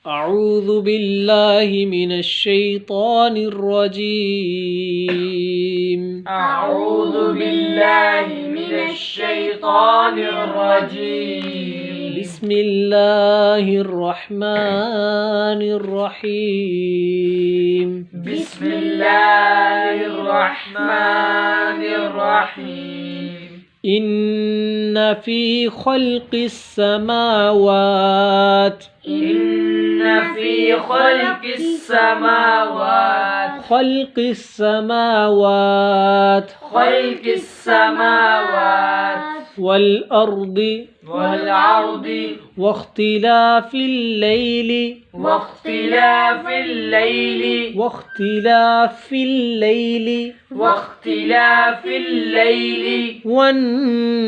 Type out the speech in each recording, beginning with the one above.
أعوذ بالله من الشيطان الرجيم. أعوذ بالله من الشيطان الرجيم. بسم الله الرحمن الرحيم. بسم الله الرحمن الرحيم. إن في خلق السماوات والأرض واختلاف الليل والنهار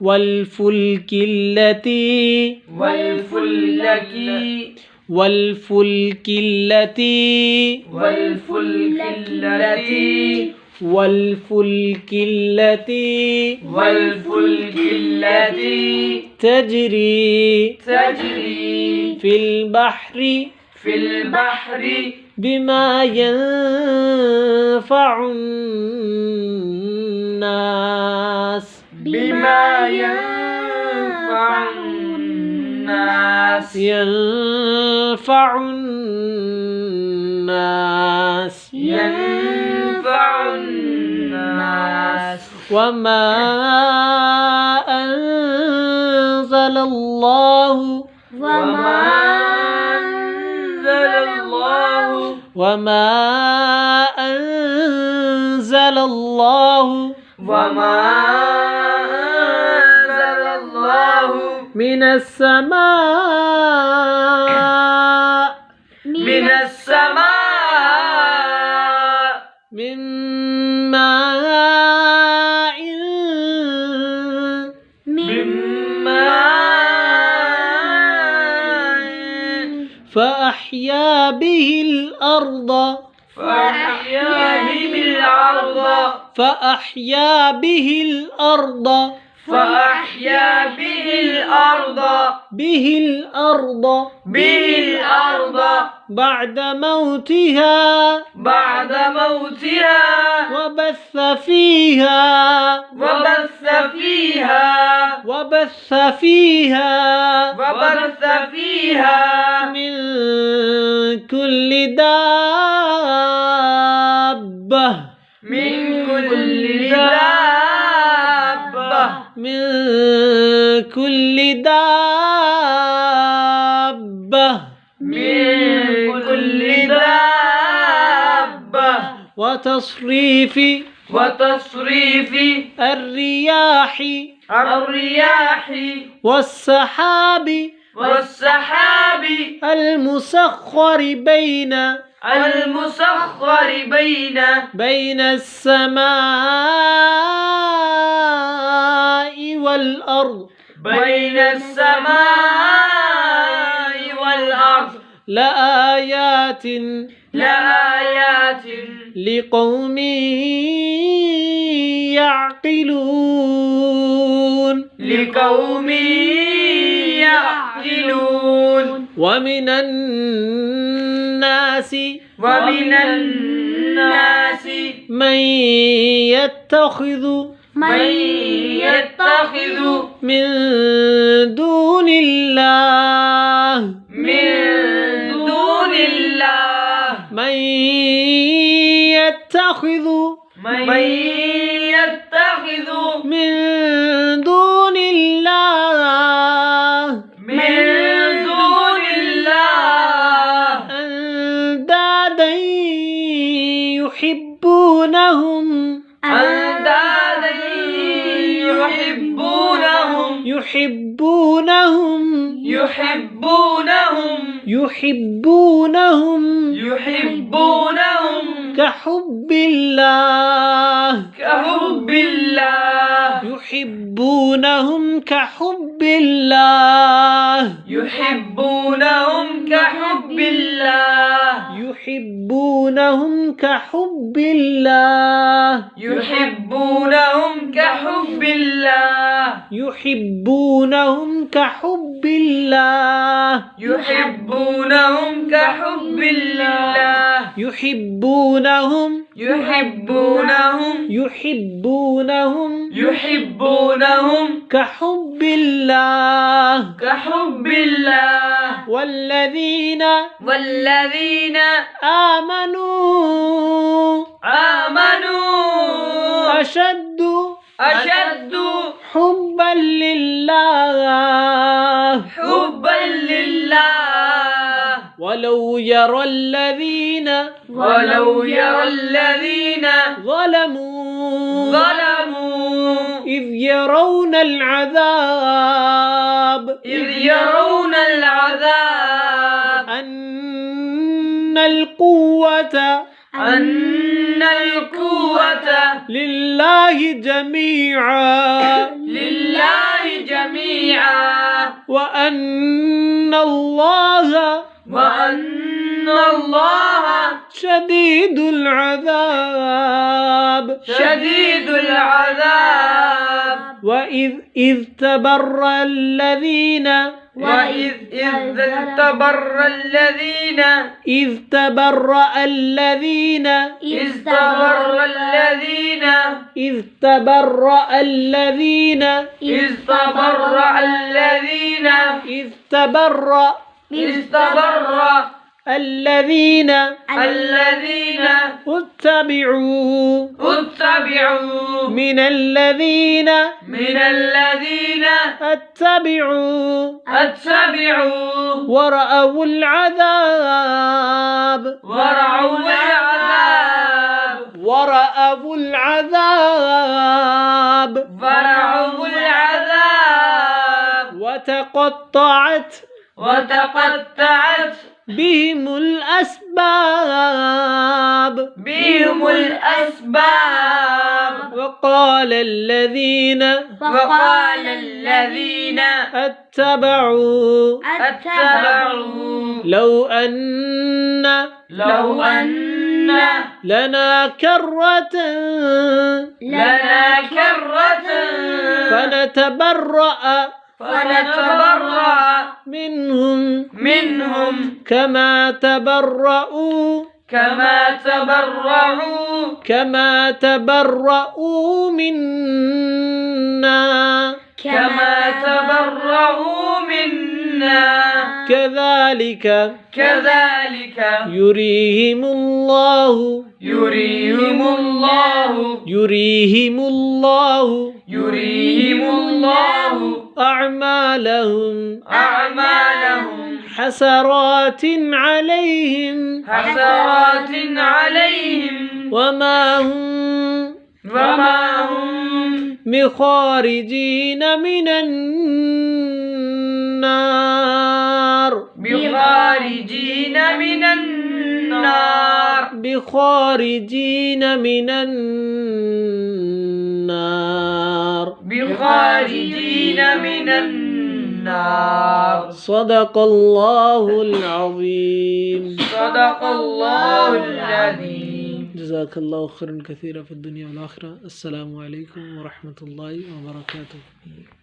والفلك التي تجري في البحر بما ينفع الناس وما أنزل الله من السماء من ماء فأحيا به الأرض بعد موتها وبث فيها من كل دابة وتصريف الرياح والسحاب المسخر بين السماء والأرض لآيات لقوم يعقلون ومن الناس من يتخذ من دون الله أندادا يحبونهم كحب الله يحبونهم كحب الله يحبونهم كحب الله يحبونهم كحب الله يحبونهم يحبونهم يحبونهم يحبونهم كحب الله كحب الله والذين آمنوا أشد حبا لله ولو يرى الذين ظلموا إذ يرون العذاب أن القوة لله جميعا وأن الله شديد العذاب وإذ تبرأ الذين الذين اتبعوا من الذين اتبعوا ورأوا العذاب وتقطعت بهم الأسباب وقال الذين اتبعوا لو أن لنا كرة فنتبرأ منهم كما تبرؤوا منا كذلك يريهم الله أعمالهم حسرات عليهم وما هم بخارجين من النار صدق الله العظيم جزاك الله خيرا كثيرا في الدنيا والآخرة. السلام عليكم ورحمة الله وبركاته.